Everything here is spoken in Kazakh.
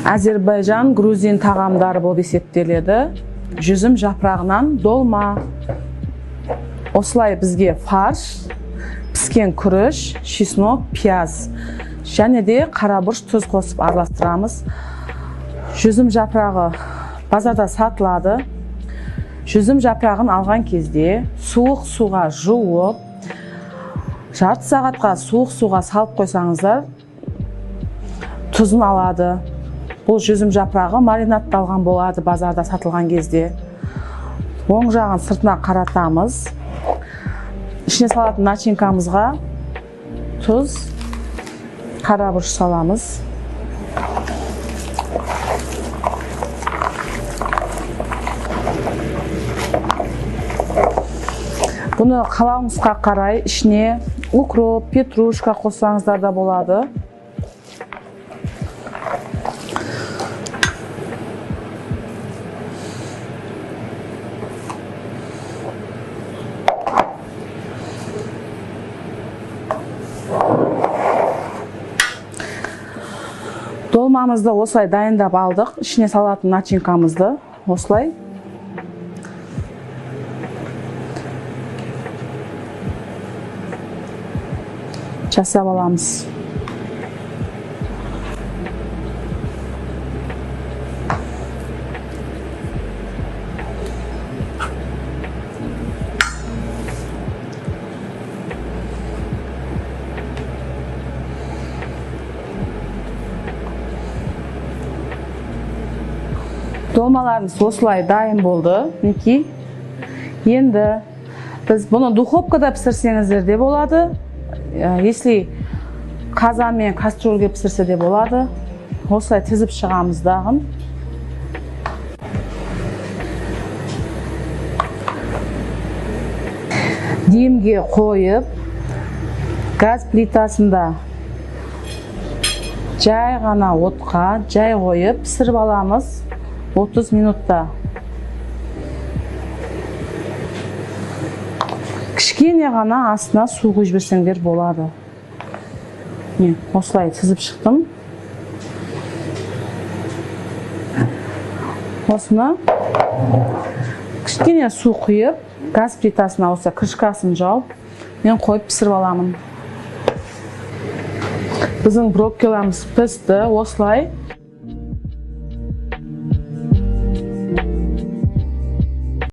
Azerbaycan, Gruzin tağamdары болып есептеледі. Жүзім жапырағынан долма. Осылай бізге фарш, піскен күріш, чеснок, пияз және де қарабұрыш, тұз қосып араластырамыз. Жүзім жапырағы базарда сатылады. Жүзім жапырағын алған кезде суық суға жуып, жарты сағатқа суық суға салып қойсаңыздар, тұзын алады. Бұл жүзім жапырағы маринатталған болады базарда сатылған кезде. Оң жағын сыртына қаратамыз. Ішіне салатын начинкамызға тұз, қарабұрыш саламыз. Бұны қалауыңызға қарай ішіне укроп, петрушка қоссаңыздар да болады. Долмамызды осылай дайындап алдық. Ішіне салатын начинкамызды осылай. Жасап аламыз. Долмаларымыз осылай дайын болды. Мінекей. Енді біз бұны духовкада пісірсеңіздер де болады. Если қазан мен кастрюльге пісірсе де болады. Осылай тізіп шығамыз дағын. Демге қойып, газ плитасында жай ғана отқа жай қойып пісіріп аламыз 30 минутта. Кішкене ғана астына су құйып жіберсеңдер болады. Осылай тізіп шықтым. Осыны кішкене су құйып, газ плитасына осы крышкасын жауып, мен қойып пісіріп аламын. Біздің брокколамыз пісті. Осылай